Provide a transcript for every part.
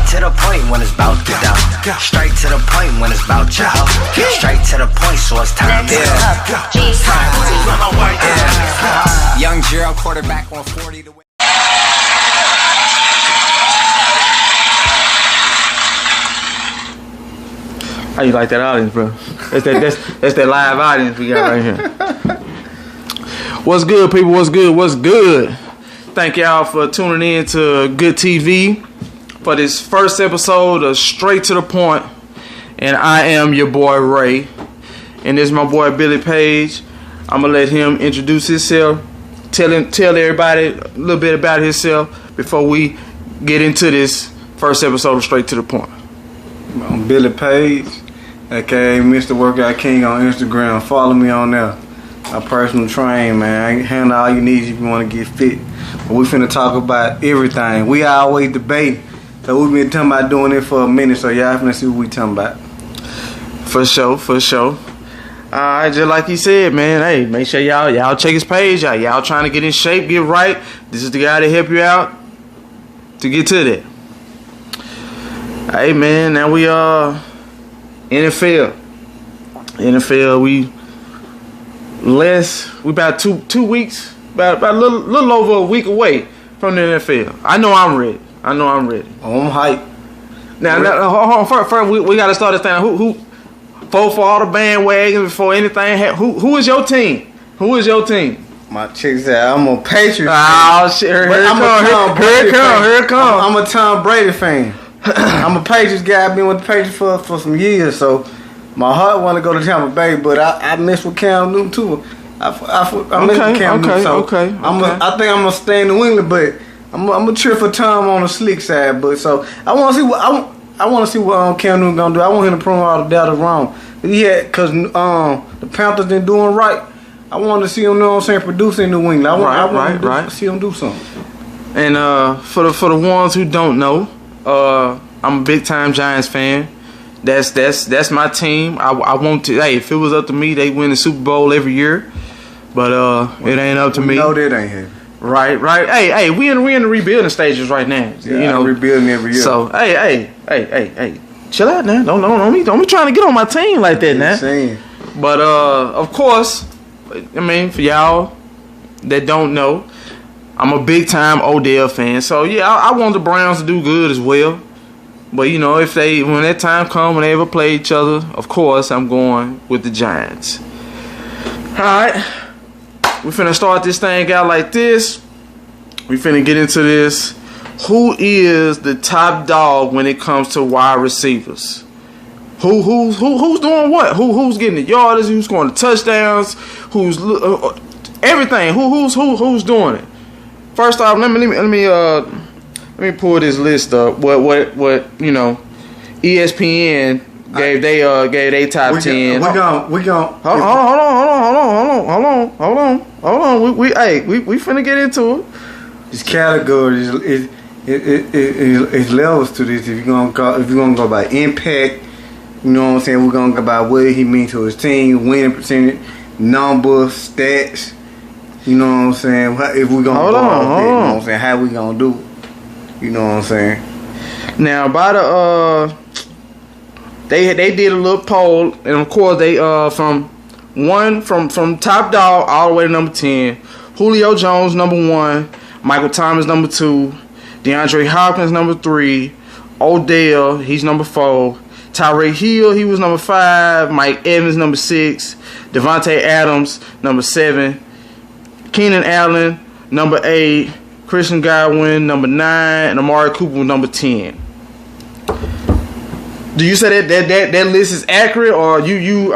to the point when it's about to dump. Straight to the point when it's about your hoe. Straight to the point, so it's time to Young Gerald, quarterback on 40 to win. How you like that audience, bro? That's that live audience we got right here. What's good, people? What's good? What's good? Thank y'all for tuning in to Good TV for this first episode of Straight to the Point. And I am your boy Ray. And this is my boy Billy Page. I'm gonna let him introduce himself, tell everybody a little bit about himself before we get into this first episode of Straight to the Point. I'm Billy Page, aka Mr. Workout King on Instagram. Follow me on there. My personal train, man. I handle all you need if you want to get fit. But we finna talk about everything. We always debate. So we've been talking about doing it for a minute. So y'all finna see what we talking about. For sure. Just like he said, man. Hey, make sure y'all check his page out. Y'all trying to get in shape, get right. This is the guy to help you out to get to that. Hey, man. Now we NFL. We about two weeks, about a little over a week away from the NFL. I know I'm ready. I'm hyped. Now hold on. First we got to start this thing. Who vote for all the bandwagons before anything? Who is your team? Who is your team? My chick said I'm a Patriots fan. Oh shit! Here it comes. I'm a Tom Brady fan. I'm a Patriots guy. I've been with the Patriots for some years, so my heart want to go to Tampa Bay, but I miss with Cam Newton too. I miss with Cam Newton, so I think I'm gonna stay in New England, but I'm gonna trip for Tom on the slick side. But so I want to see what Cam Newton gonna do. I want him to prove all the data wrong. Cause the Panthers been doing right. I want to see him, producing in New England. I want to see him do something. And for the ones who don't know, I'm a big time Giants fan. That's my team. I want to. Hey, if it was up to me, they win the Super Bowl every year. But it ain't up to me. No, that ain't happening. Right. Hey, we in the rebuilding stages right now. Yeah, rebuilding every year. So hey, chill out now. Don't be trying to get on my team like that now. But of course, I mean, for y'all that don't know, I'm a big time Odell fan. So yeah, I want the Browns to do good as well. But if when that time comes, when they ever play each other, of course I'm going with the Giants. Alright. We finna start this thing out like this. We finna get into this. Who is the top dog when it comes to wide receivers? Who's doing what? Who's getting the yardage? Who's scoring the touchdowns? Who's everything? Who's doing it? First off, let me pull this list up. What ESPN gave they top 10. We gon' hold on. We finna get into it. This category is levels to this. If you're gonna go by impact, you know what I'm saying. We're gonna go by what he means to his team, winning percentage, numbers, stats. You know what I'm saying. If we're gonna you know what I'm saying, how we gonna do it. You know what I'm saying? Now, by the they did a little poll, and of course they from top dog all the way to number 10. Julio Jones number 1, Michael Thomas number 2, DeAndre Hopkins number 3, Odell he's number 4, Tyreek Hill he was number 5, Mike Evans number 6, Devontae Adams number 7, Keenan Allen number 8. Christian Godwin, number 9, and Amari Cooper, number 10. Do you say that list is accurate, or you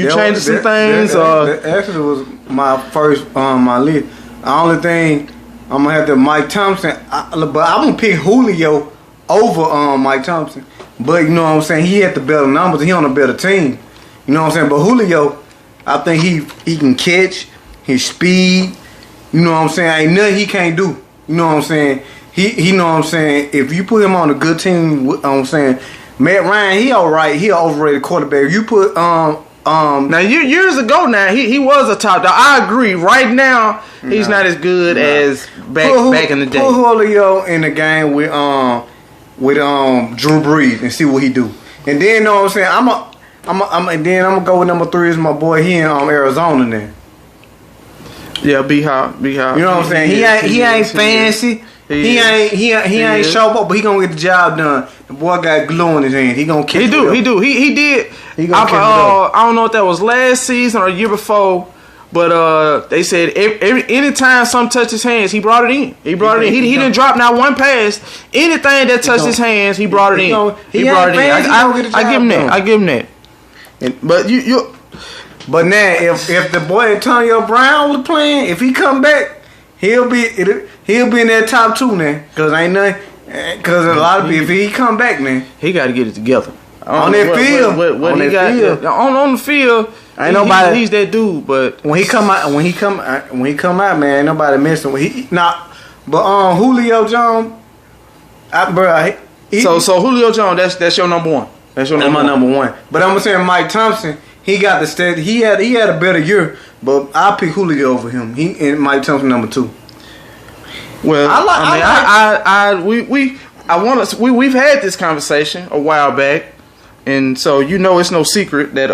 changed some things? That actually was my first my list. The only thing I'm gonna have to Mike Thompson, but I'm gonna pick Julio over Mike Thompson. But you know what I'm saying, he had the better numbers. He on a better team. You know what I'm saying. But Julio, I think he can catch, his speed. You know what I'm saying? Ain't nothing he can't do. You know what I'm saying? He know what I'm saying? If you put him on a good team, you know what I'm saying, Matt Ryan, he alright. He an overrated quarterback. You put now years ago now he was a top dog. I agree. Right now he's not as good as back in the day. Put Julio in the game with with Drew Brees and see what he do. And then, you know what I'm saying? And then I'm gonna go with number 3 is my boy. He in Arizona then. Yeah, B Hop. You know what I'm saying? He ain't fancy. He ain't show up, but he gonna get the job done. The boy got glue in his hand. He gonna catch it up. He did. He gonna catch it up. I don't know if that was last season or year before, but they said anytime something touched his hands, he brought it in. He didn't drop not one pass. Anything that touched his hands, he brought it in. He brought it in. I give him that. I give him that. But But now, if the boy Antonio Brown was playing, if he come back, he'll be in that top 2 now. Cause ain't nothing. Cause a lot of people, if he come back now, he got to get it together on that field. On the field, ain't nobody. He's that dude. But when he come out, man, ain't nobody messing with him. But Julio Jones, So Julio Jones, that's your number 1. That's my number 1. But I'm saying Mike Thompson. He got the stat. He had a better year, but I'll pick Julio over him. He and Mike Thompson number 2. Well, we've had this conversation a while back, and so it's no secret that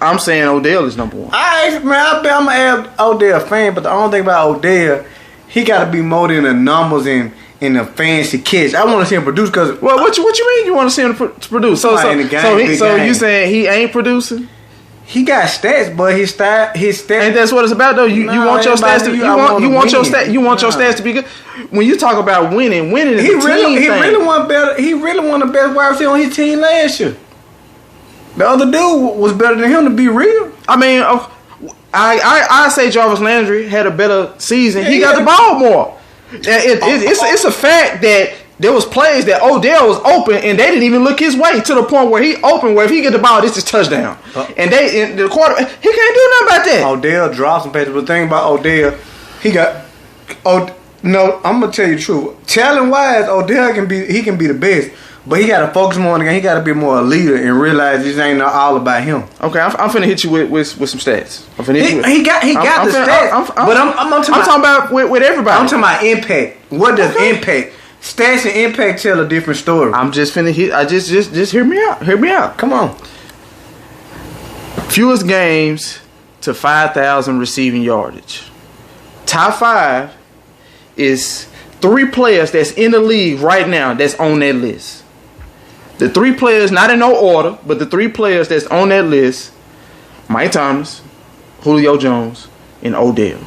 I'm saying Odell is number 1. I'm an Odell fan, but the only thing about Odell, he got to be more than the numbers and the fancy catch. I want to see him produce because. Well, what you mean you want to see him produce? So you saying he ain't producing? He got stats, but his stats. And that's what it's about, though. You want your stats to you want your stats to be good. When you talk about winning is a team thing. He really won better. He really won the best wide receiver on his team last year. The other dude was better than him, to be real. I mean, I say Jarvis Landry had a better season. He got the ball more. It's a fact that there was plays that Odell was open and they didn't even look his way to the point where he opened where if he get the ball, this is touchdown. And the quarterback, he can't do nothing about that. Odell dropped some passes, but the thing about Odell, I'm gonna tell you the truth. Talent wise, Odell can be the best, but he gotta focus more on the game. He gotta be more a leader and realize this ain't all about him. Okay, I'm finna hit you with some stats. I'm finna hit you with. He got the stats, but I'm talking about with everybody. I'm talking about impact. What does impact? Stats and impact tell a different story. I'm just finna hit. I just hear me out. Hear me out. Come on. Fewest games to 5,000 receiving yardage. Top 5 is 3 players that's in the league right now that's on that list. The 3 players, not in no order, but the 3 players that's on that list: Mike Thomas, Julio Jones, and Odell.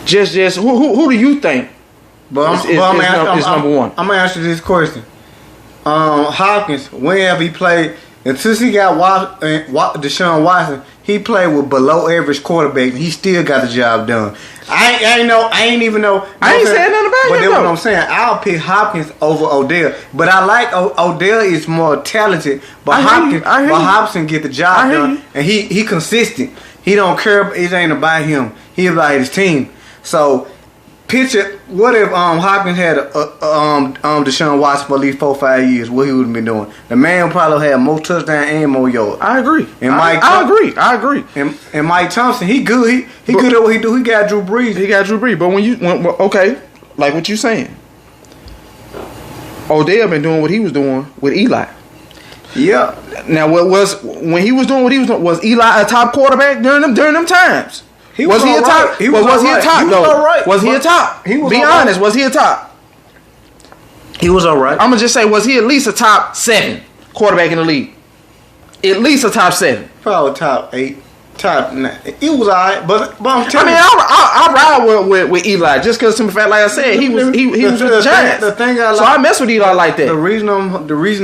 Just who do you think? But it's number 1. I'm gonna answer this question. Hopkins, when have he played? And since he got Deshaun Watson, he played with below average quarterbacks, and he still got the job done. I ain't even know. I ain't saying nothing about it. But that's what I'm saying. I'll pick Hopkins over Odell. But I like Odell is more talented. But Hopkins get the job done, and he consistent. He don't care. It ain't about him. He about his team. So. Picture, what if Hopkins had Deshaun Watson for at least 4 or 5 years? What he would have been doing? The man would probably have more touchdowns and more yards. I agree. And I agree. And Mike Thompson, he good. He good at what he do. He got Drew Brees. But okay, like what you saying, Odell been doing what he was doing with Eli. Yeah. Now, when he was doing what he was doing, was Eli a top quarterback during them times? Was he a top? Was he a top though? Was he a top? Be honest. Was he a top? He was all right. I'm gonna just say, was he at least a top 7 quarterback in the league? At least a top 7. Probably top 8, top 9. He was all right, but I'm telling you, I ride with Eli just because, in fact, like I said, he was with the Giants. The thing so I mess with Eli like that. The reason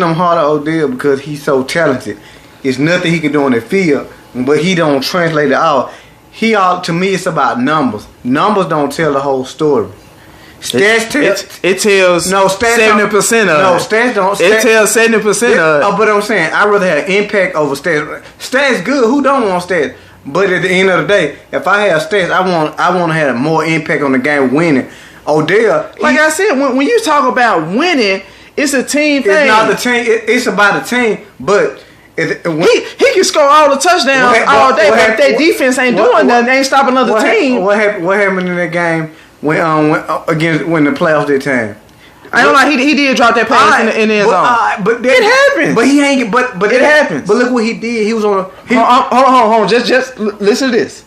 I'm hard on Odell because he's so talented. It's nothing he can do on the field, but he don't translate it out. To me, it's about numbers. Numbers don't tell the whole story. Stats tells 70% of stats don't. It tells 70% of. But I'm saying I'd rather have impact over stats. Stats good. Who don't want stats? But at the end of the day, if I have stats, I want to have more impact on the game winning. Odell, I said, when you talk about winning, it's a team thing. It's not the team. It's about the team, but. He can score all the touchdowns all day, but if their defense ain't doing nothing, they ain't stopping another team. What happened in that game when the playoffs did time? I don't like he did drop that pass in the end zone. But it happens. But he ain't. But it happens. But look what he did. He was on. Hold on. Just listen to this.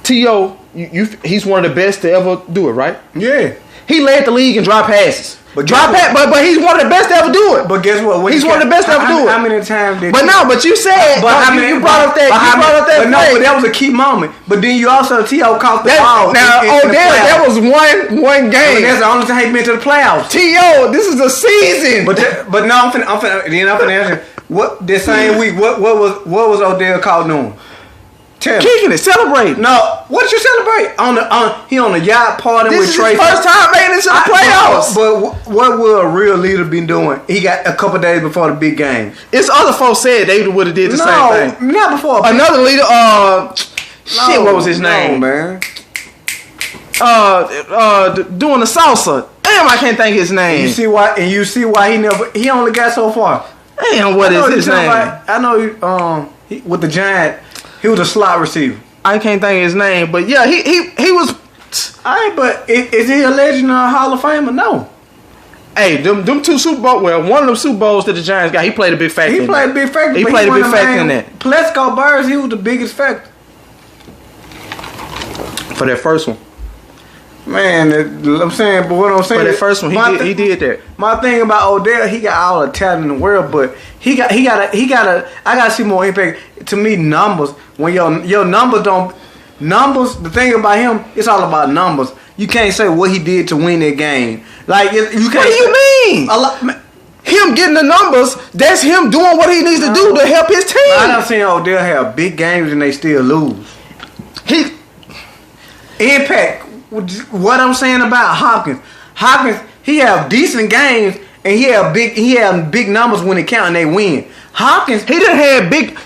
T.O. He's one of the best to ever do it, right? Yeah. He led the league in drop passes. But he's one of the best to ever do it. But guess what? He's one of the best to ever do it. How many times did? But you said. You brought up that. But that was a key moment. But then you also T.O. caught the ball. Now, that was one game. I mean, that's the only time he been to the playoffs. T.O. This is a season. But no, I'm finna answer. What this same week? What was Odell called doing? Kicking it, celebrating. No, what did you celebrate? He on the yacht party with Trey. This is his first time making it to the playoffs. But what would a real leader be doing? He got a couple days before the big game. It's other folks said they would have did the same thing. Not before. Another leader. What was his name? Man. Doing the salsa. Damn, I can't think his name. And you see why he only got so far. Damn, what is his name? I know with the Giant. He was a slot receiver. I can't think of his name, but yeah, he was. But is he a legend or a Hall of Famer? No. Hey, them two Super Bowls. Well, one of them Super Bowls that the Giants got, he played a big factor. He played a big factor. He played a big factor in that. Plesko Burrs, he was the biggest factor for that first one. Man, I'm saying, but what I'm saying, for that first one, he did that. My thing about Odell, he got all the talent in the world, but I gotta see more impact. To me, numbers. When your numbers don't. The thing about him, it's all about numbers. You can't say what he did to win that game. Like you can't. What do you mean? Him getting the numbers, that's him doing what he needs to do to help his team. I done seen Odell have big games and they still lose. Impact. What I'm saying about Hopkins, he have decent games and he have big numbers when it count and they win. Hopkins, he done had big.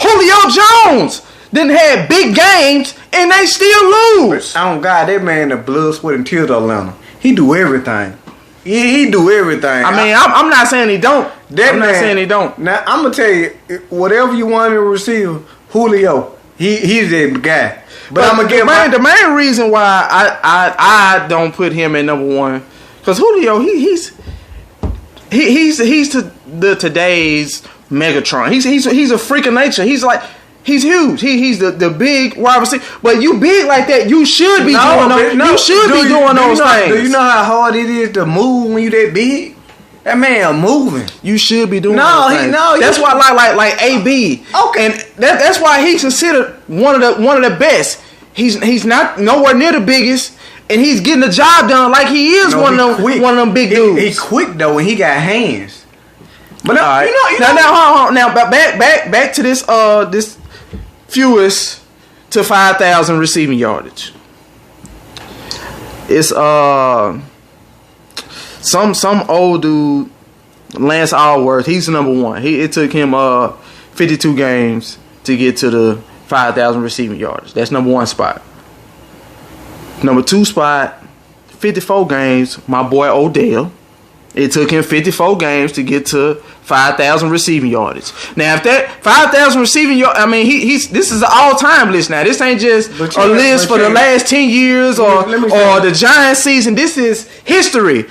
Julio Jones didn't have big games and they still lose. Oh God, that man the blood, sweat, and tears of Atlanta. He do everything. He do everything. I mean, I'm not saying he don't. Not saying he don't. Now I'm gonna tell you, whatever you want to receive, Julio, he's that guy. But I'm gonna give the main reason why I don't put him at number one, because Julio he's to today's Megatron. He's a freak of nature. He's huge. He's the big wide receiver. But you big like that, you should be doing those things. Do you know how hard it is to move when you that big? That man moving. You should be doing those things. That's why like AB. Okay. And that's why he's considered one of the best. He's not nowhere near the biggest. And he's getting the job done like he is one of them big dudes. He's quick though, and he got hands. But now back to this fewest to 5,000 receiving yardage. It's some old dude, Lance Allworth. He's the number one. It took him 52 games to get to the 5,000 receiving yardage. That's number one spot. Number two spot, 54 games. My boy Odell. It took him 54 games to get to 5,000 receiving yardage. Now, if that 5,000 receiving yardage, I mean, this is an all-time list now. This ain't just a list for the last 10 years or the Giants season. This is history.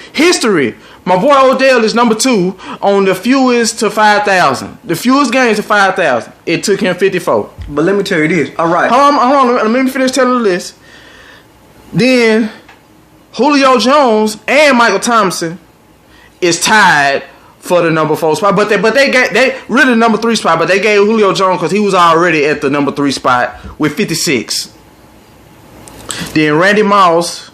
My boy Odell is number two on the fewest to 5,000. The fewest games to 5,000. It took him 54. But let me tell you this. All right. Hold on. Let me finish telling the list. Then, Julio Jones and Michael Thompson is tied for the number 4 spot, but they really the number 3 spot, but they gave Julio Jones because he was already at the number 3 spot with 56. Then Randy Moss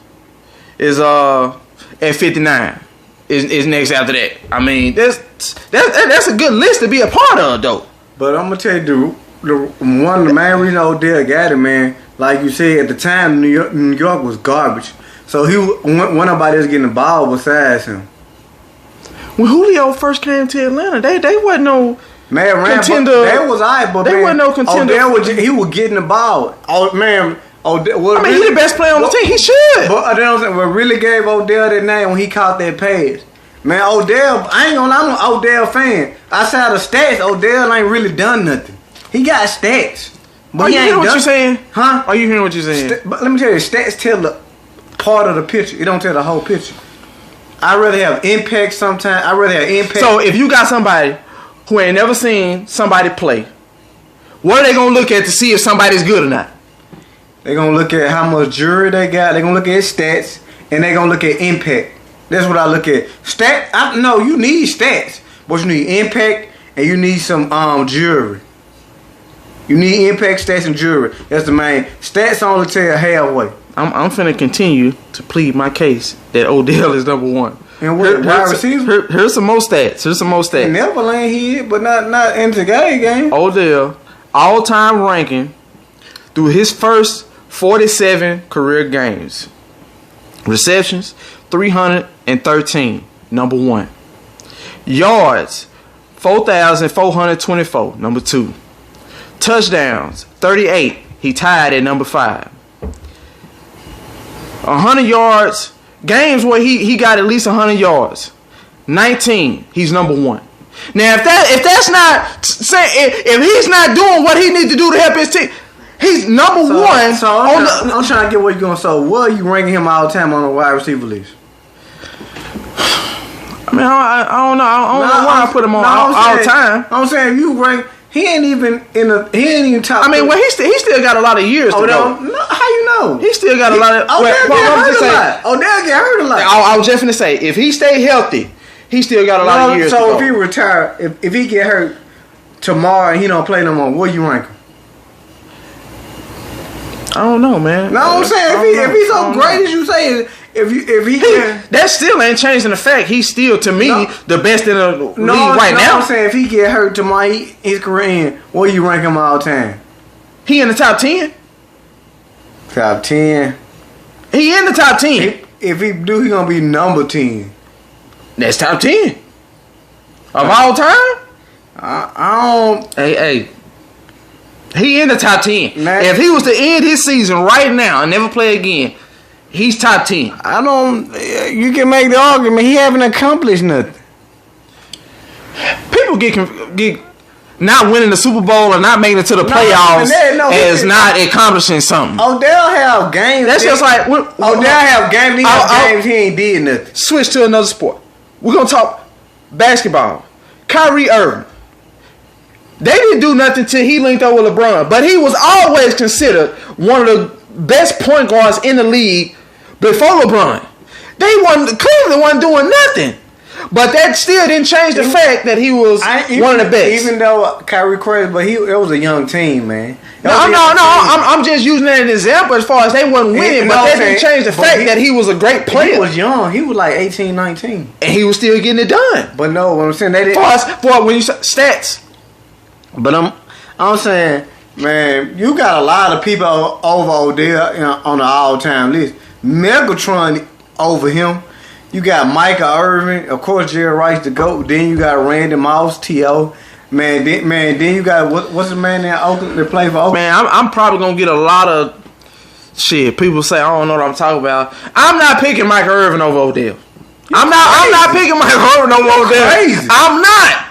is at 59. Is next after that. I mean, that's a good list to be a part of though. But I'm gonna tell you one of the main reasons Odell got it, man. Like you said, at the time New York was garbage, so he wasn't nobody else getting the ball besides him. When Julio first came to Atlanta, they wasn't no contender. They was alright, but they wasn't no contender. He was getting the ball. Oh man, Odell. He's the best player on the team. He should. But what really gave Odell that name when he caught that pass. Man, Odell. I ain't gonna lie, I'm an Odell fan. Outside of stats, Odell ain't really done nothing. He got stats. But Are you hearing what you're saying? Huh? Are you hearing what you're saying? But let me tell you, stats tell the part of the picture. It don't tell the whole picture. I'd rather have impact sometimes. I'd rather have impact. So if you got somebody who ain't never seen somebody play, what are they gonna look at to see if somebody's good or not? They're gonna look at how much jury they got. They're gonna look at stats, and they're gonna look at impact. That's what I look at. No, you need stats, but you need impact, and you need some jury. You need impact, stats, and jury. That's the main. Stats only tell halfway. I'm finna continue to plead my case that Odell is number one. And what wide receiver? Here's some more stats. Neverland here, but not in the game. Odell all-time ranking through his first 47 career games. Receptions 313, number one. Yards 4,424, number two. Touchdowns 38, he tied at number 5. 100 yards, games where he got at least 100 yards, 19, he's number one. Now if that's not saying, if he's not doing what he needs to do to help his team, he's number one. So I'm trying to get what you're going. So what are you ranking him all the time on the wide receiver list? I mean, I don't know. I don't know why I put him on all the time. I'm saying if you rank, he ain't even top. I mean, well, he still got a lot of years to go. No, how you know? He still got a lot of. Odell get hurt a lot. I was just finna say, if he stay healthy, he still got a lot of years to go. So if he retire, if he get hurt tomorrow and he don't play no more, what you rank him? I don't know, man. No, I'm saying if he's so great as you say, if he can, that still ain't changing the fact he's still to me the best in the league right now. I'm saying if he get hurt tomorrow, his career end, what you rank him all time? He in the top 10. Top 10. He in the top 10. If he do, he gonna be number 10. That's top 10 of all time. I don't. Hey. He in the top 10. Man. If he was to end his season right now and never play again, he's top 10. I don't. You can make the argument he haven't accomplished nothing. People get not winning the Super Bowl or not making it to the playoffs as not accomplishing something. Odell have games. That's just like Odell have games. Games he ain't did nothing. Switch to another sport. We're gonna talk basketball. Kyrie Irving. They didn't do nothing till he linked up with LeBron, but he was always considered one of the best point guards in the league before LeBron. Cleveland wasn't doing nothing, but that still didn't change the fact that he was one of the best. Even though Kyrie crazy, but it was a young team, man. No. I'm just using that as an example as far as they wasn't winning, but that didn't change the fact that he was a great player. He was young. He was like 18, 19. And he was still getting it done. But no, what I'm saying, they didn't. For when you say stats. But I'm saying, man, you got a lot of people over Odell on the all-time list. Megatron over him. You got Michael Irvin, of course, Jerry Rice the GOAT. Then you got Randy Moss, T.O. Man, then you got what's the man there Oakland that played for Oakland? Man, I'm probably gonna get a lot of shit. People say I don't know what I'm talking about. I'm not picking Michael Irvin over Odell. I'm not picking Michael Irvin over Odell. Crazy. I'm not.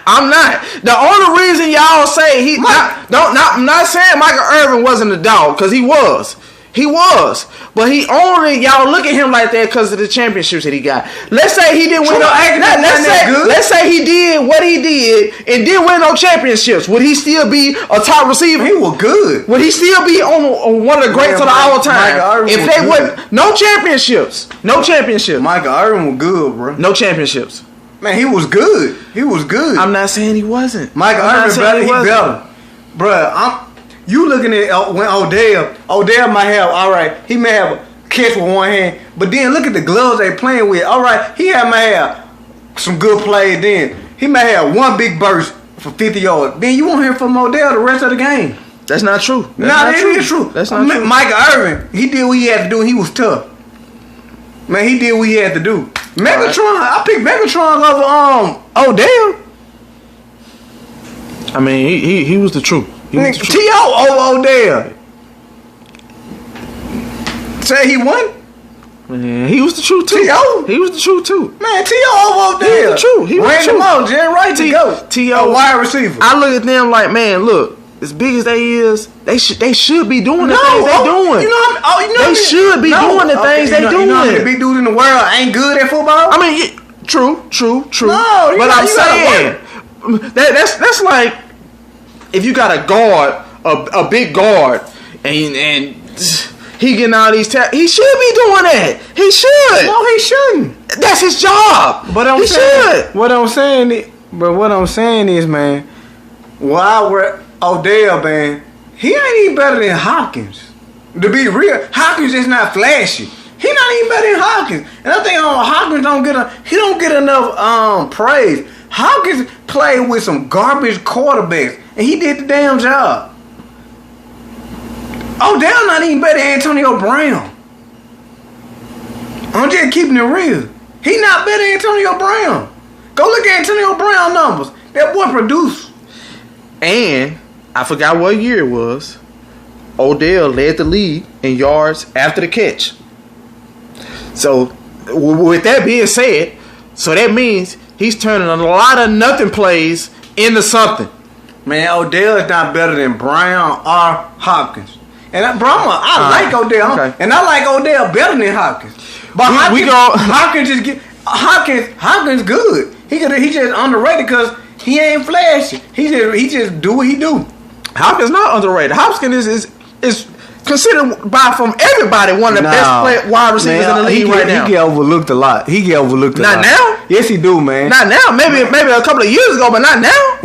The only reason y'all say I'm not saying Michael Irvin wasn't a dog, because he was. He was. But y'all look at him like that because of the championships that he got. Let's say he didn't win let's say he did what he did and didn't win no championships. Would he still be a top receiver? He was good. Would he still be on one of the greats of all time? If they would no championships. Michael Irvin was good, bro. No championships. Man, he was good. I'm not saying he wasn't. Michael Irvin better. He better. Bruh, you looking at when Odell might have, all right, he may have a catch with one hand, but then look at the gloves they playing with. All right, he might have some good plays then. He may have one big burst for 50 yards. Then you won't hear from Odell the rest of the game. That's not true. It is true. That's not true. Michael Irvin, he did what he had to do and he was tough. Man, he did what he had to do. Megatron, I picked Megatron over Odell. I mean, he was the truth. T.O. over Odell. Say he won? Man, he was the truth too. T.O. He was the truth too. Man, T.O. over Odell. He was the truth. He was the truth. Randy Moss, Jerry Rice to go. T.O. wide receiver. I look at them like, man, look, as big as they is, they should be doing the things they doing. They should be doing the things they doing. You know how many big dudes in the world ain't good at football? I mean, True. No, but I'm saying that's like if you got a guard, a big guard, and he getting all these taps. He should be doing that. He should. No, he shouldn't. That's his job. But he should. What I'm saying is, man, while we're Odell, man, he ain't even better than Hopkins. To be real, Hopkins is not flashy. He not even better than Hopkins. And I think Hopkins don't get enough praise. Hopkins played with some garbage quarterbacks, and he did the damn job. Odell not even better than Antonio Brown. I'm just keeping it real. He not better than Antonio Brown. Go look at Antonio Brown numbers. That boy produced. And I forgot what year it was. Odell led the league in yards after the catch. So, with that being said, so that means he's turning a lot of nothing plays into something. Man, Odell is not better than Brown or Hopkins. And I like Odell, okay. And I like Odell better than Hopkins. But Hopkins good. He just underrated because he ain't flashy. He just do what he do. Hopkins not underrated. Hopkins is considered from everybody one of the best wide receivers in the league right now. He get overlooked a lot. Not now? Yes, he do, man. Not now. Maybe a couple of years ago, but not now.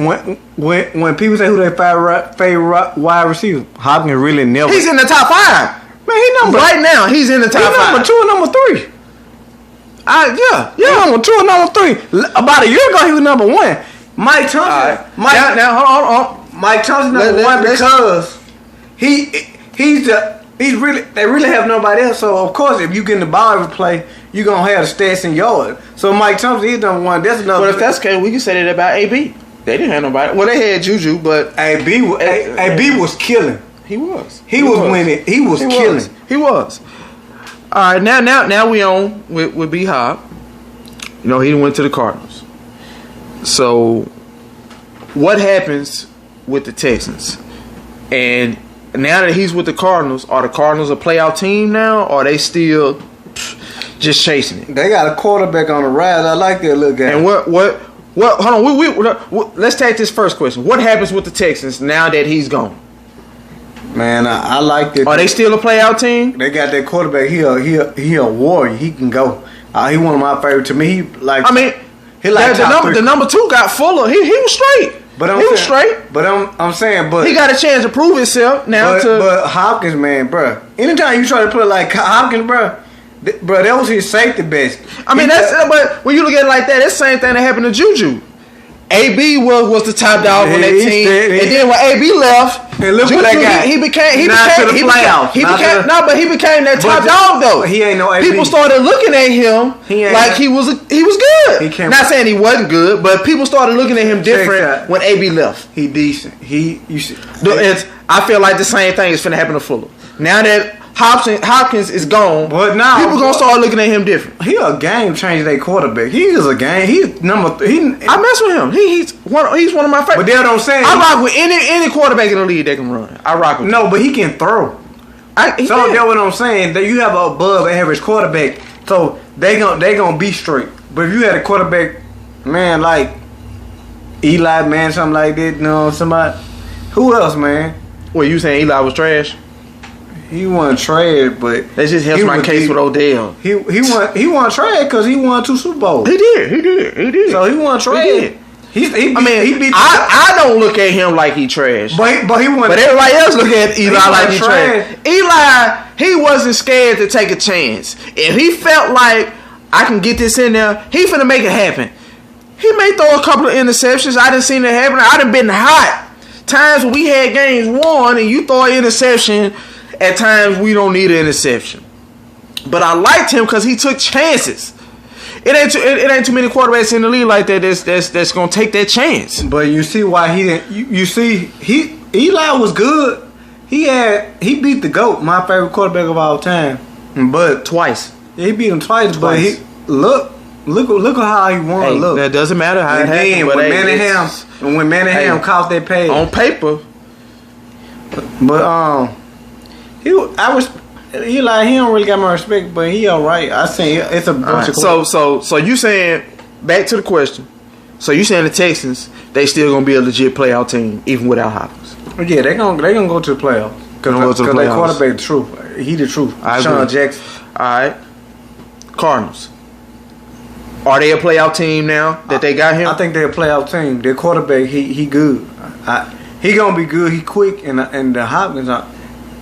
When people say who their favorite wide receiver, Hopkins really never. He's in the top 5. Man, right now. He's in the top 5. Number 2 and number 3. Yeah. Number 2 and number 3. About a year ago, he was number 1. Mike Thompson. Right. Now, hold on. Mike Thompson number 1 because they really have nobody else. So of course, if you get in the ball every play, you gonna have the stats in yards. So Mike Thompson, he's number 1. That's another. But if that's the case, we can say that about AB. They didn't have nobody. Well, they had Juju, but AB was killing. He was. He was winning. He was killing. He was. All right, now we on with B Hop. You know, he went to the Cardinals. So, what happens with the Texans? And now that he's with the Cardinals, are the Cardinals a playoff team now, or are they still just chasing it? They got a quarterback on the rise. I like that little guy. And what? Hold on. Let's take this first question. What happens with the Texans now that he's gone? Man, I like it. Are they still a playoff team? They got that quarterback. He a warrior. He can go. He one of my favorite. To me, the number 2 got Fuller. He was straight. But he was straight. But I'm saying, but he got a chance to prove himself now. But Hopkins, man, bro. Anytime you try to play like Hopkins, bro, that was his safety best. But when you look at it like that, it's the same thing that happened to Juju. AB was the top dog on that team, and then when AB left, and look what that guy. He became that top dog though. He ain't no AB. People started looking at him like he was good. Not saying he wasn't good, but people started looking at him different when AB left. He decent. I feel like the same thing is finna happen to Fuller. Now that Hopkins is gone, but now people gonna start looking at him different. He a game changer. They quarterback. He is a game. He's number 3. I mess with him. He's one of my favorites. But they don't say I rock with any quarterback in the league that can run. I rock with. No, but he can throw. That's what I'm saying. That you have an above average quarterback, so they gonna be straight. But if you had a quarterback, man, like Eli, man, something like that, you know, somebody. Who else, man? Well, you saying Eli was trash? He wasn't trash, but that just helps my case with Odell. He wasn't trash because he won 2 Super Bowls. He did. So he wasn't trash. I don't look at him like he trash. But he wasn't. But everybody else look at Eli like he trash. Eli, he wasn't scared to take a chance. If he felt like I can get this in there, he finna make it happen. He may throw a couple of interceptions. I done seen it happen. I done been hot. Times when we had games won and you throw an interception. At times, we don't need an interception. But I liked him because he took chances. It ain't too many quarterbacks in the league like that that's going to take that chance. But you see why he didn't. Eli was good. He beat the GOAT, my favorite quarterback of all time. But twice. Yeah, he beat him twice. But look at how he won. Hey, look, that doesn't matter how it happened. When Manningham caught that pass on paper. But Eli, he don't really got my respect, but he all right. I think it's a bunch of so you saying back to the question. So you saying the Texans, they still gonna be a legit playoff team even without Hopkins? Yeah, they gonna go to the playoffs because their quarterback the truth. He the truth. Sean Jackson. All right. Cardinals. Are they a playoff team now that they got him? I think they're a playoff team. Their quarterback, he good. He gonna be good. He quick and the Hopkins,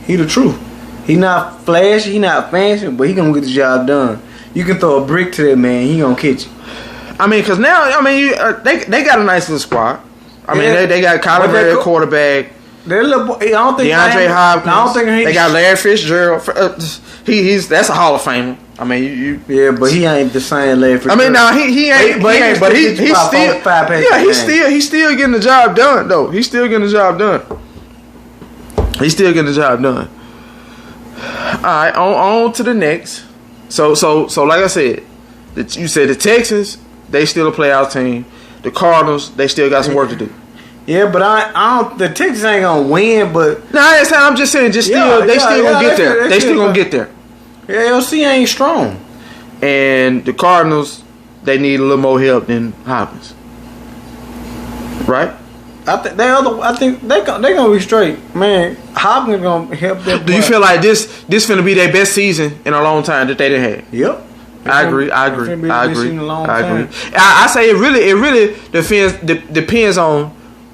he the truth. He not flashy, he not fancy, but he gonna get the job done. You can throw a brick to that man, he gonna catch it. I mean, because now, they got a nice little squad. I mean, they got Kyler Murray at quarterback. That little boy, I don't think DeAndre Hopkins. I don't think they got Larry Fitzgerald. That's a Hall of Famer. I mean, yeah, but he ain't the same Larry Fitzgerald. I mean, no, he ain't. But he's still getting the job done though. He's still getting the job done. All right, on to the next. So like I said, you said the Texans, they still a playoff team. The Cardinals, they still got some work to do. Yeah, but I don't. The Texans ain't gonna win, but no, I'm just saying, they still gonna get there. They still gonna get there. Yeah, LC ain't strong, and the Cardinals, they need a little more help than Hopkins, right? I think they gonna be straight, man. Hopkins gonna help them. Do you feel like this finna be their best season in a long time that they didn't have? Yep. I agree. I say it really depends on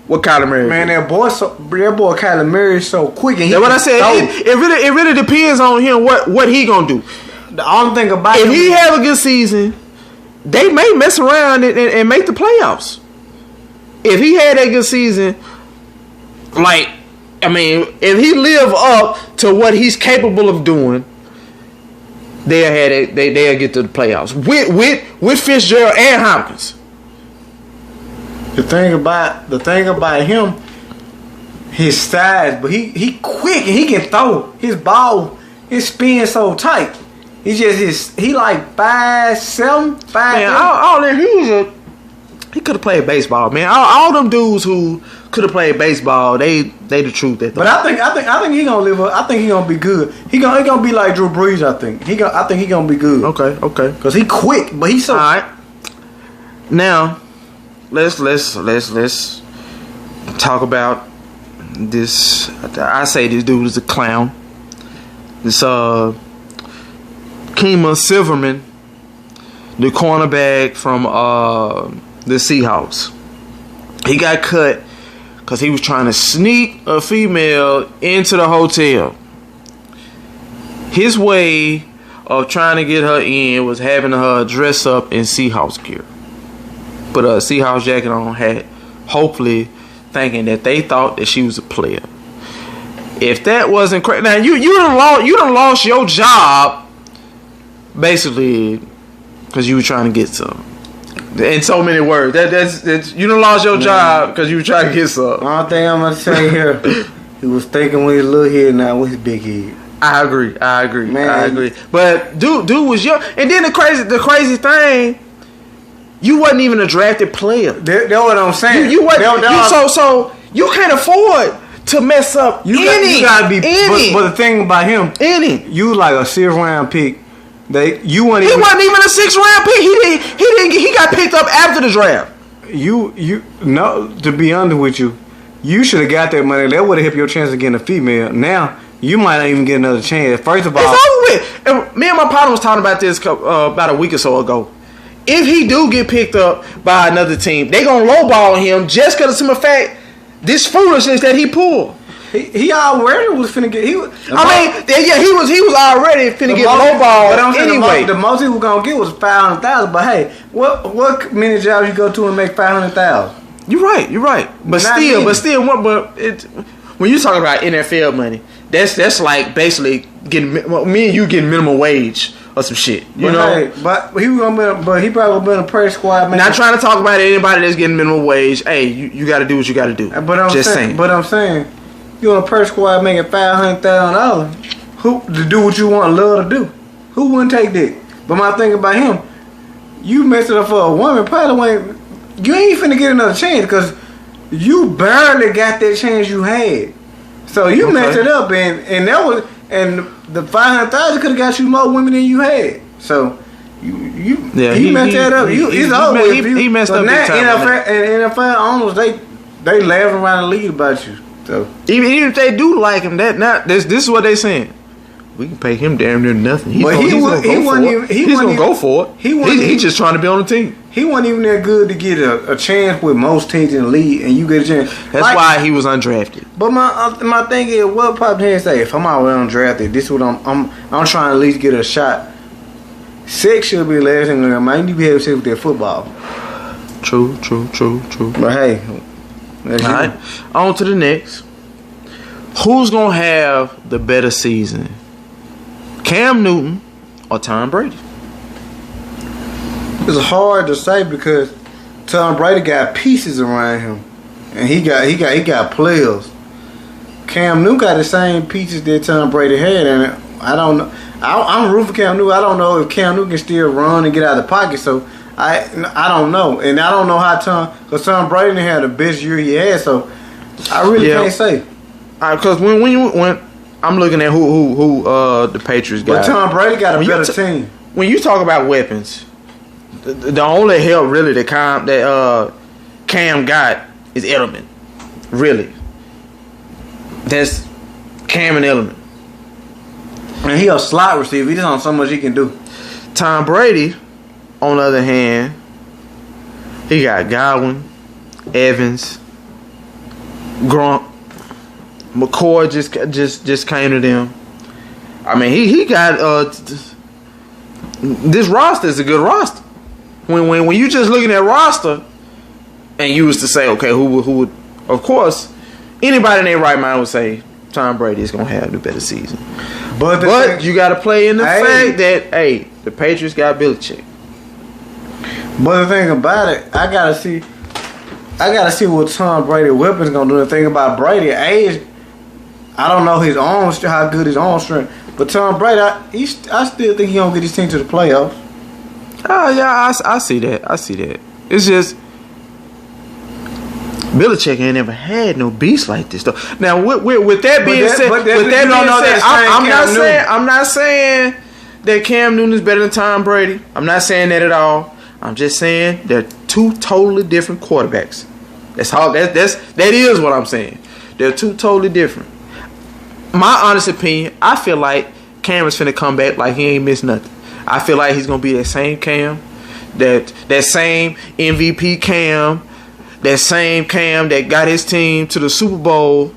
what Kyler Murray. Man, that boy Kyler Murray is so quick. And that's what I said. It really depends on him what he gonna do. The only thing about if he have a good season, they may mess around and make the playoffs. If he had a good season, if he live up to what he's capable of doing, they'll get to the playoffs with Fitzgerald and Hopkins. The thing about him, his size, but he quick and he can throw. His ball, his spin so tight. He like 5'7", 5'8". Man, he could have played baseball, man. All them dudes who could have played baseball, they the truth. But I think he gonna live up. I think he gonna be good. He gonna be like Drew Brees. I think he gonna be good. Okay. Because he quick, but he's so. All right. Now, let's talk about this. I say this dude is a clown. This Kemah Silverman, the cornerback from the Seahawks. He got cut because he was trying to sneak a female into the hotel. His way of trying to get her in was having her dress up in Seahawks gear. Put a Seahawks jacket on, hat, hopefully thinking that they thought that she was a player. If that wasn't crazy, now you done lost your job basically because you were trying to get some. In so many words, that's you done lost your job because you were trying to get some. One thing I'm gonna say here, he was thinking with his little head, now with his big head. I agree. Man. I agree. But dude was young, and then the crazy thing, you wasn't even a drafted player. That's what I'm saying. You wasn't. So you can't afford to mess up you gotta be. But the thing about him, you like a 6th round pick. He wasn't even a 6th round pick. He got picked up after the draft. To be honest with you, you should have got that money. That would have helped your chance of getting a female. Now you might not even get another chance. First of all, it's over with. And me and my partner was talking about this about a week or so ago. If he do get picked up by another team, they gonna lowball him just because of the fact this foolishness that he pulled. He already was finna get. He was already finna get lowballed anyway. The most he was gonna get was $500,000. But hey, what many jobs you go to and make $500,000? You're right. But when you talking about NFL money, that's like basically getting me and you getting minimum wage or some shit. You know. Hey, but he probably been a press squad man. Not trying to talk about anybody that's getting minimum wage. Hey, you got to do what you got to do. But I'm saying. You on a press squad making $500,000 who to do what you want, love to do. Who wouldn't take that? But my thing about him, you messed it up for a woman. Probably you ain't finna get another chance because you barely got that chance you had. So you messed it up, and the $500,000 could have got you more women than you had. So He messed that up. He messed up big time. And NFL owners, they laughing around the league about you. So even if they do like him, this is what they saying. We can pay him damn near nothing. He's gonna go for it. He's just trying to be on the team. He wasn't even that good to get a chance with most teams in the league, and you get a chance. That's why he was undrafted. But my thing is, what Pop Head say? If I'm already undrafted, this is what I'm trying to at least get a shot. Sex should be the last thing. Man, you need to be able to say with that football. True. But hey, all right. On to the next. Who's gonna have the better season? Cam Newton or Tom Brady? It's hard to say because Tom Brady got pieces around him, and he got players. Cam Newton got the same pieces that Tom Brady had, and I don't know. I'm rooting for Cam Newton. I don't know if Cam Newton can still run and get out of the pocket. So I don't know, and I don't know how Tom Brady had the best year he had. So I really can't say. Because when I'm looking at who the Patriots got, but Tom Brady got a better team. When you talk about weapons, the only help really that Cam got is Edelman. Really, that's Cam and Edelman. And he a slot receiver. He just on so much he can do. Tom Brady, on the other hand, he got Godwin, Evans, Gronk, McCoy just came to them. I mean, he got this roster is a good roster. When you just looking at roster, and you was to say, okay, who would, of course, anybody in their right mind would say Tom Brady is gonna have the better season. But you got to play in the fact that the Patriots got Belichick. But the thing about it, I gotta see what Tom Brady weapons gonna do. The thing about Brady, age, I don't know his arm, how good his arm strength. But Tom Brady, I still think he gonna get his team to the playoffs. Oh yeah, I see that. It's just Belichick ain't never had no beast like this though. Now with that being said, I'm not saying that Cam Newton is better than Tom Brady. I'm not saying that at all. I'm just saying they're two totally different quarterbacks. That is what I'm saying. They're two totally different. My honest opinion, I feel like Cam is finna come back like he ain't missed nothing. I feel like he's gonna be that same Cam, that same MVP Cam, that same Cam that got his team to the Super Bowl,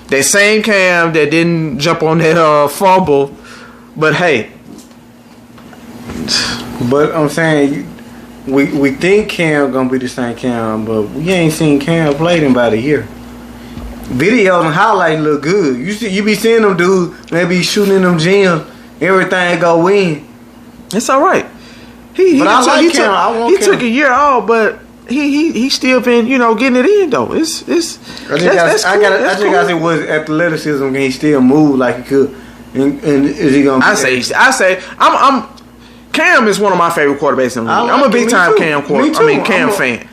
that same Cam that didn't jump on that fumble. But hey, but I'm saying we think Cam gonna be the same Cam, but we ain't seen Cam play in about a year. Videos and highlights look good. You be seeing them dudes, they be shooting in them gyms, everything go in. It's all right. He took a year off, but he still been getting it in though. I just gotta see what athleticism can he still move like he could, and is he gonna? I say I'm Cam is one of my favorite quarterbacks in the league. I'm a big time Cam fan.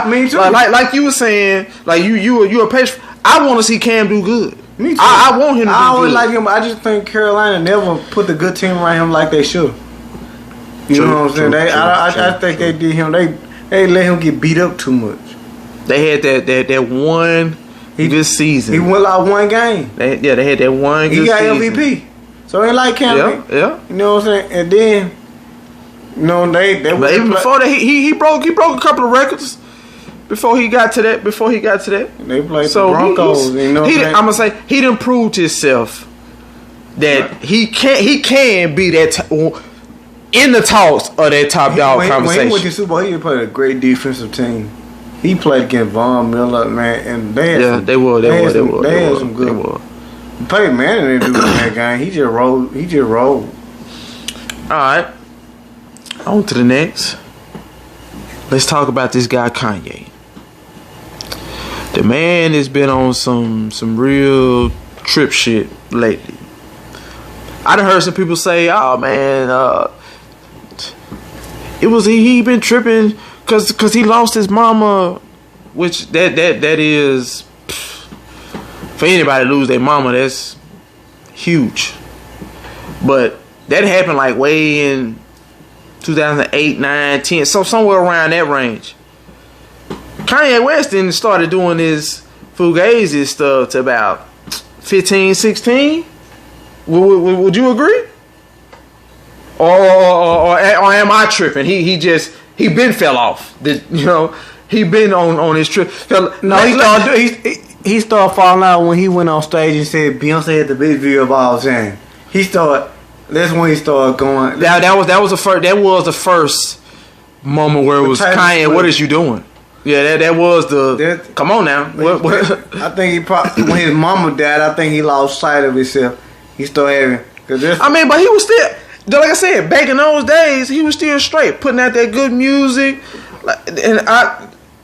Me too. Like you were saying, like you a Patriot. I want to see Cam do good. Me too. I want him to do good. I always like him. I just think Carolina never put the good team around him like they should. You know what I'm saying? I think they did him. They let him get beat up too much. They had that one good season. He won like one game. They had that one good season. He got MVP. So it like Cam. Yeah. You know what I'm saying? And then they but even before that he broke a couple of records. Before he got to that, they played the Broncos. I'm gonna say he done proved himself that he can be that in the talks of that top dog conversation. When he went to Super Bowl, he played a great defensive team. He played against Von Miller, man, and they had some good. Peyton Manning didn't do in that game. He just rolled. All right, on to the next. Let's talk about this guy Kanye. The man has been on some real trip shit lately. I done heard some people say, "Oh man, he been tripping because he lost his mama," which that is for anybody to lose their mama, that's huge. But that happened like way in 2008, 9, 10, so somewhere around that range. Kanye West then started doing his Fugazi stuff to about 15, 16. Would you agree? Or am I tripping? He been fell off. He been on his trip. No, he started falling out when he went on stage and said Beyonce had the best view of all time. That's when he started going. That was the first moment where it was Kanye. What is you doing? Yeah, that was the. Come on now. I think he probably when his mama died, I think he lost sight of himself. He started having. But he was still. Like I said, back in those days, he was still straight, putting out that good music,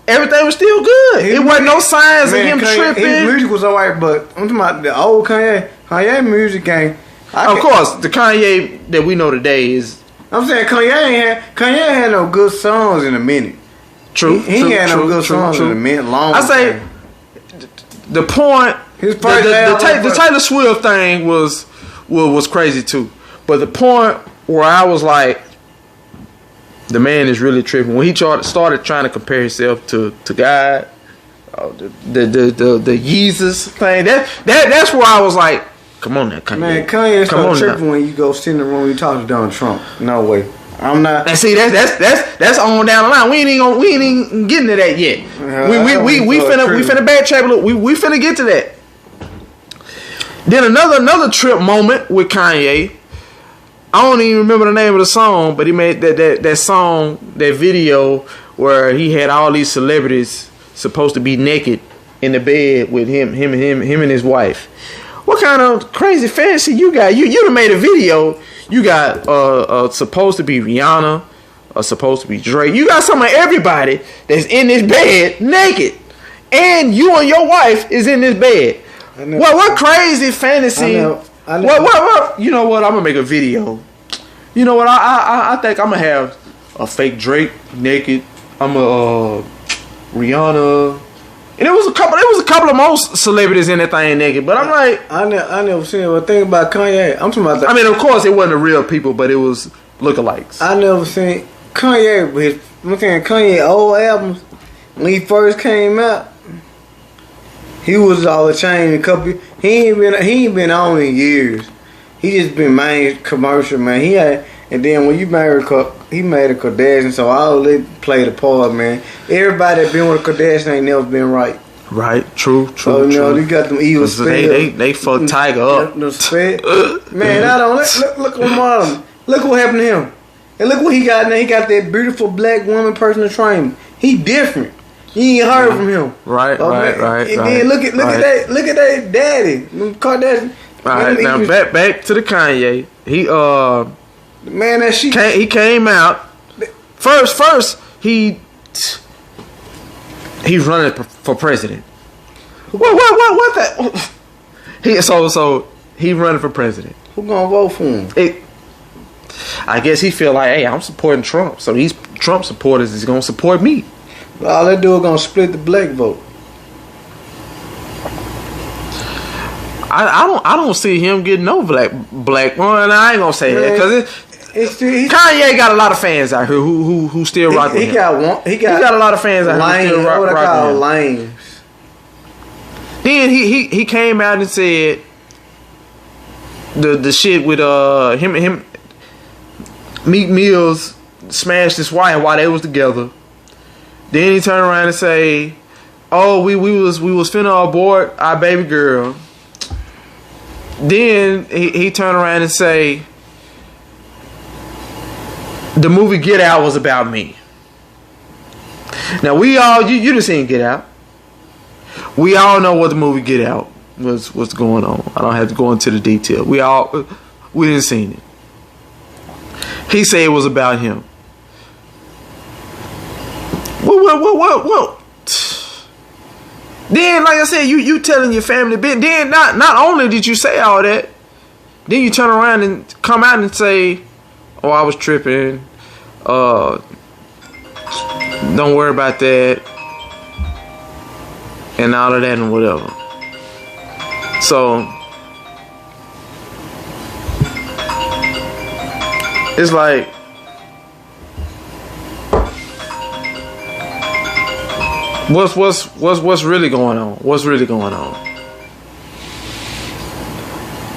everything was still good. It wasn't no signs of him tripping. His music was alright, but I'm talking about the old Kanye. Kanye music ain't. Of course, the Kanye that we know today is. I'm saying Kanye had no good songs in a minute. True. He had no good songs in a minute. I say the point. His first the Taylor Swift thing was crazy too. But the point where I was like, the man is really tripping. When he started trying to compare himself to God, the Jesus thing, that's where I was like, come on now, Kanye. Man, Kanye started tripping when you go sit in the room and you talk to Donald Trump. No way. I'm not. And see, that's on down the line. We ain't even getting to that yet. We finna backtrack. Look, we finna get to that. Then another trip moment with Kanye. I don't even remember the name of the song, but he made that song, that video where he had all these celebrities supposed to be naked in the bed with him and his wife. What kind of crazy fantasy you got? You done made a video. You got supposed to be Rihanna, supposed to be Drake. You got some of everybody that's in this bed naked, and you and your wife is in this bed. What crazy fantasy? What? You know what? I'm gonna make a video. You know what? I think I'm gonna have a fake Drake naked. I'm a Rihanna, and it was a couple of most celebrities in that thing naked. But I'm like, I never seen it. But think about Kanye. I'm talking about. I mean, of course, it wasn't the real people, but it was lookalikes. I never seen Kanye. I'm saying Kanye old albums when he first came out. He was all the change. He ain't been on in years. He just been main commercial, man. And then when you married he made a Kardashian, so all they played a part, man. Everybody that been with a Kardashian ain't never been right. Right, true. So you got them evil spells. They fucked Tiger up. Man, I don't look what Marlon. Look what happened to him. And look what he got now. He got that beautiful black woman personal trainer. He different. You ain't heard from him. Right. And then look at that daddy, Kardashian. Alright, now back to the Kanye. He came out first. He's running for president. What that? So he running for president. Who gonna vote for him? I guess he feel like, hey, I'm supporting Trump, so these Trump supporters is gonna support me. All they do is gonna split the black vote. I don't see him getting no black. Well, I ain't gonna say that because Kanye got a lot of fans out here who still rock with him. He got a lot of fans out here who still rock with him. Lanes. Then he came out and said the shit with him Meek Mills smashed his wife while they was together. Then he turned around and say, "Oh, we was finna abort our baby girl." Then he turned around and say, "The movie Get Out was about me." Now we all you done seen Get Out. We all know what the movie Get Out was going on. I don't have to go into the detail. We didn't seen it. He said it was about him. What? Then, like I said, you telling your family. Then not only did you say all that, then you turn around and come out and say, "Oh, I was tripping. Don't worry about that," and all of that and whatever. So it's like What's really going on? What's really going on?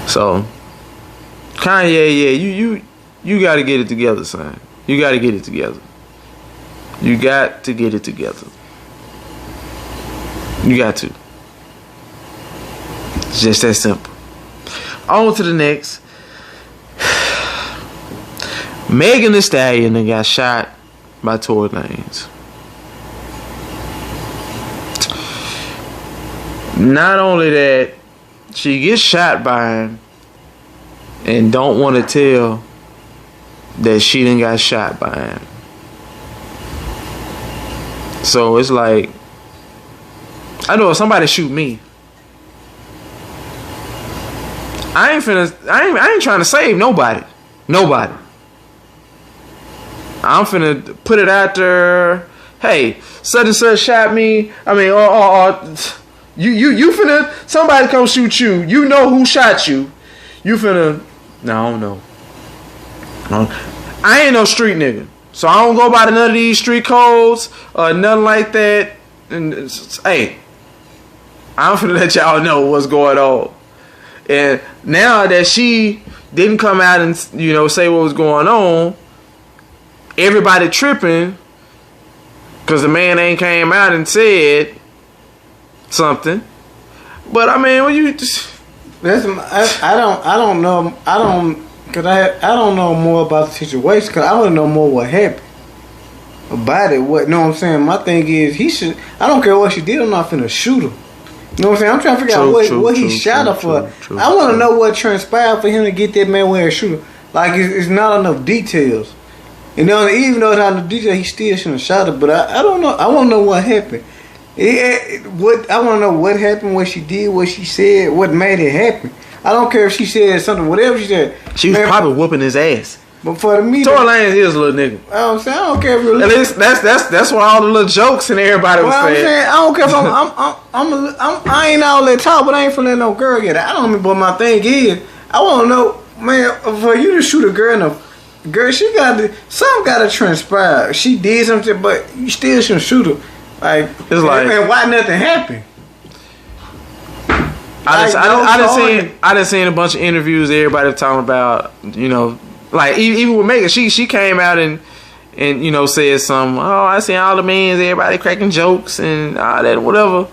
So, Kanye, yeah, you got to get it together, son. You got to get it together. You got to get it together. You got to. It's just that simple. On to the next. Megan Thee Stallion got shot by Tory Lanez. Not only that, she gets shot by him and don't want to tell that she done got shot by him. So it's like, I know if somebody shoot me, I ain't trying to save nobody. Nobody. I'm finna put it out there. Hey, such and such shot me. I mean, you finna, somebody come shoot you. You know who shot you. You finna, no, I don't know. I ain't no street nigga. So I don't go by none of these street codes or nothing like that. And hey, I'm finna let y'all know what's going on. And now that she didn't come out and, you know, say what was going on, everybody tripping because the man ain't came out and said something. But I mean, when you just, I don't know more about the situation because I want to know more what happened about it. What, know what I'm saying? My thing is I don't care what she did. I'm not finna shoot her. You know what I'm saying? I'm trying to figure out what he shot her for. I want to know what transpired for him to get that man wearing a shooter. Like it's not enough details. You know, even though it's not enough details, he still shouldn't have shot her. But I don't know. I want to know what happened. I want to know what happened, what she did, what she said, what made it happen. I don't care if she said something, whatever she said. She was probably whooping his ass. But for the media, Tory Lanez is a little nigga. I'm saying I don't care if you're. At least that's why all the little jokes and everybody was saying. I'm saying I don't care if I ain't all that talk, but I ain't finna let no girl get it. I don't mean, but my thing is, I want to know, man, for you to shoot a girl in a girl, something got to transpire. She did something, but you still shouldn't shoot her. Like, it's like, man, why nothing happened? I done seen a bunch of interviews. Everybody talking about, you know, like even with Megan, she came out and you know said something. Oh, I seen all the memes, everybody cracking jokes and all that, whatever.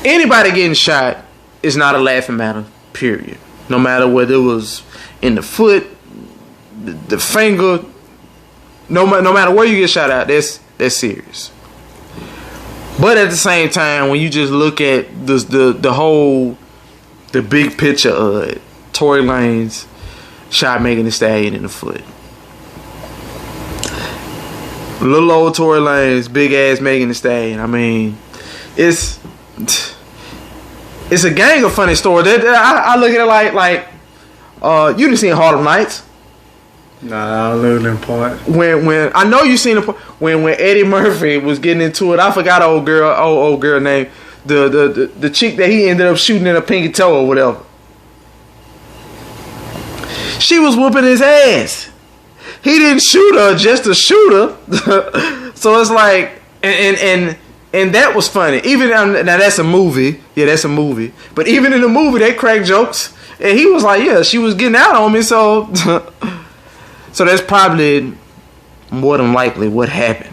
Anybody getting shot is not a laughing matter. Period. No matter whether it was in the foot, the finger, no matter where you get shot at, that's serious. But at the same time, when you just look at the big picture of it, Tory Lanez shot Megan Thee Stallion in the foot. Little old Tory Lanez, big ass Megan Thee Stallion. I mean, it's a gang of funny stories. I look at it like you didn't see Harlem Nights. Nah, I don't know them part. When I know you seen the when Eddie Murphy was getting into it, I forgot old girl name, the chick that he ended up shooting in a pinky toe or whatever. She was whooping his ass. He didn't shoot her just to shoot her. So it's like, and that was funny. Even now that's a movie. Yeah, that's a movie. But even in the movie, they crack jokes, and he was like, yeah, she was getting out on me, so. So that's probably more than likely what happened.